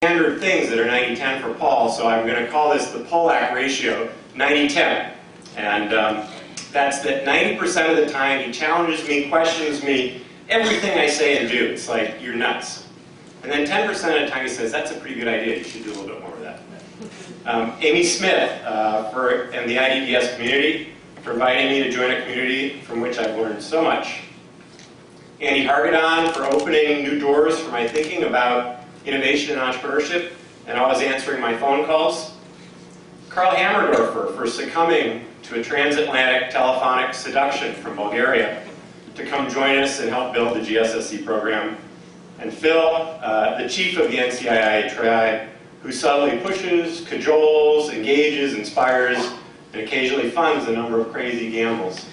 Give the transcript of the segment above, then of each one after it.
standard things that are 90-10 for Paul, so I'm going to call this the Pollack ratio, 90-10. And that's that 90% of the time he challenges me, questions me, everything I say and do. It's like, you're nuts. And then 10% of the time he says, that's a pretty good idea, you should do a little bit more of that. Amy Smith and the IDPS community for inviting me to join a community from which I've learned so much. Andy Hargadon for opening new doors for my thinking about innovation and entrepreneurship and always answering my phone calls. Karl Hammerdorfer for succumbing to a transatlantic telephonic seduction from Bulgaria to come join us and help build the GSSE program. And Phil, the chief of the NCII tribe, who subtly pushes, cajoles, engages, inspires, and occasionally funds a number of crazy gambles.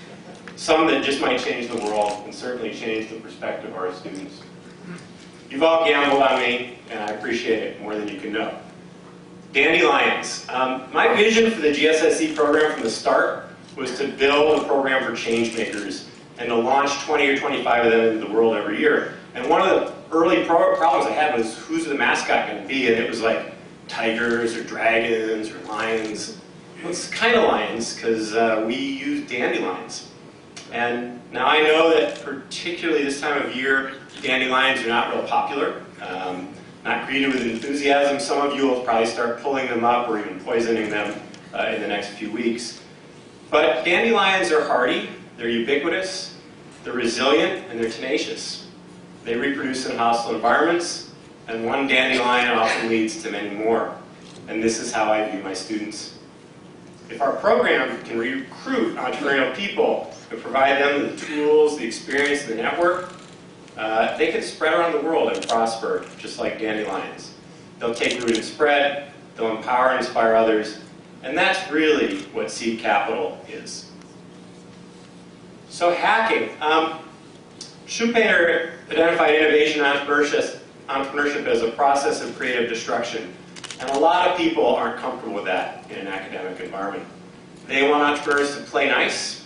Some that just might change the world and certainly change the perspective of our students. You've all gambled on me, and I appreciate it more than you can know. Dandelions. My vision for the GSSE program from the start was to build a program for change makers and to launch 20 or 25 of them into the world every year. And one of the early problems I had was, who's the mascot going to be? And it was like tigers or dragons or lions. Well, it's kind of lions because we use dandelions. And now I know that particularly this time of year, dandelions are not real popular, not greeted with enthusiasm. Some of you will probably start pulling them up or even poisoning them in the next few weeks. But dandelions are hardy, they're ubiquitous, they're resilient, and they're tenacious. They reproduce in hostile environments, and one dandelion often leads to many more. And this is how I view my students. If our program can recruit entrepreneurial people and provide them the tools, the experience, and the network, they can spread around the world and prosper just like dandelions. They'll take root and spread, they'll empower and inspire others, and that's really what seed capital is. So hacking. Schumpeter identified innovation and entrepreneurship as a process of creative destruction. And a lot of people aren't comfortable with that in an academic environment. They want entrepreneurs to play nice.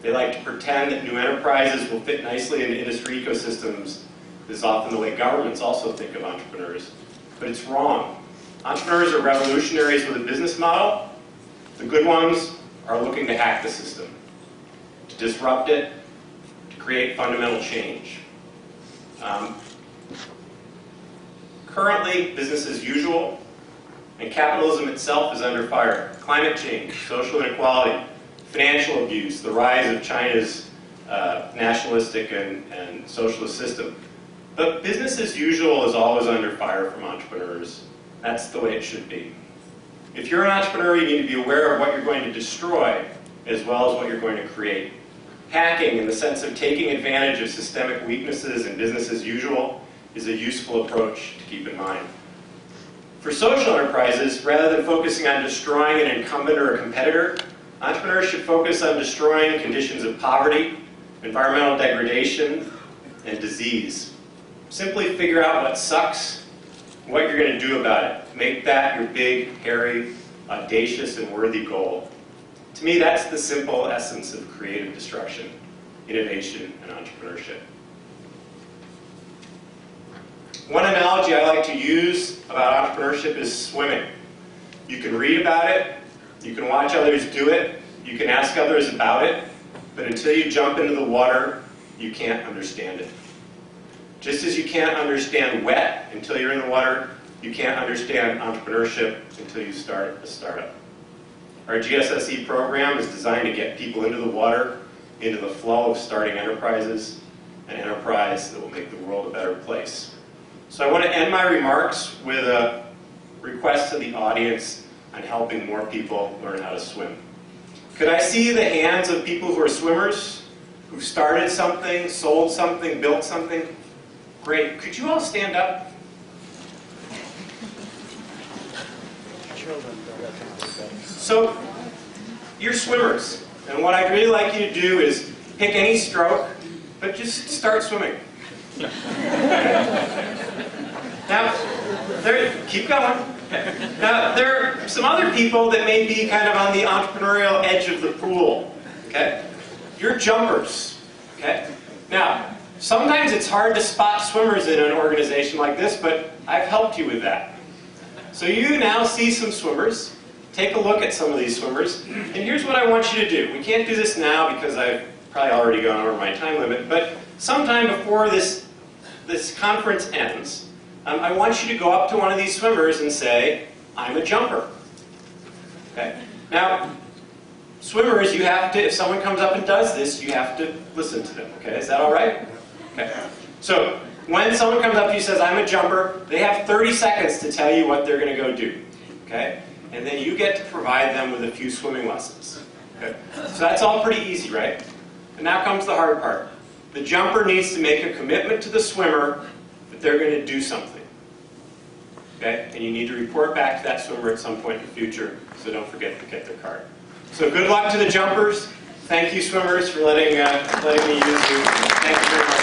They like to pretend that new enterprises will fit nicely into industry ecosystems. This is often the way governments also think of entrepreneurs. But it's wrong. Entrepreneurs are revolutionaries with a business model. The good ones are looking to hack the system, to disrupt it, to create fundamental change. Currently, business as usual, and capitalism itself is under fire. Climate change, social inequality, financial abuse, the rise of China's nationalistic and socialist system. But business as usual is always under fire from entrepreneurs. That's the way it should be. If you're an entrepreneur, you need to be aware of what you're going to destroy as well as what you're going to create. Hacking, in the sense of taking advantage of systemic weaknesses in business as usual, is a useful approach to keep in mind. For social enterprises, rather than focusing on destroying an incumbent or a competitor, entrepreneurs should focus on destroying conditions of poverty, environmental degradation, and disease. Simply figure out what sucks, what you're going to do about it. Make that your big, hairy, audacious, and worthy goal. To me, that's the simple essence of creative destruction, innovation, and entrepreneurship. One analogy I like to use about entrepreneurship is swimming. You can read about it, you can watch others do it, you can ask others about it, but until you jump into the water, you can't understand it. Just as you can't understand wet until you're in the water, you can't understand entrepreneurship until you start a startup. Our GSSE program is designed to get people into the water, into the flow of starting enterprises, an enterprise that will make the world a better place. So I want to end my remarks with a request to the audience on helping more people learn how to swim. Could I see the hands of people who are swimmers, who started something, sold something, built something? Great. Could you all stand up? So, you're swimmers, and what I'd really like you to do is pick any stroke, but just start swimming. Now, keep going. Now, there are some other people that may be kind of on the entrepreneurial edge of the pool. Okay? You're jumpers. Okay? Now, sometimes it's hard to spot swimmers in an organization like this, but I've helped you with that. So you now see some swimmers. Take a look at some of these swimmers. And here's what I want you to do. We can't do this now because I've probably already gone over my time limit, but sometime before this conference ends, I want you to go up to one of these swimmers and say, I'm a jumper. Okay? Now, swimmers, you have to, if someone comes up and does this, you have to listen to them. Okay? Is that all right? Okay. So, when someone comes up to you and says, I'm a jumper, they have 30 seconds to tell you what they're going to go do. Okay? And then you get to provide them with a few swimming lessons. Okay? So that's all pretty easy, right? And now comes the hard part. The jumper needs to make a commitment to the swimmer that they're going to do something. Okay? And you need to report back to that swimmer at some point in the future, so don't forget to get their card. So good luck to the jumpers. Thank you, swimmers, for letting me use you. Thank you very much.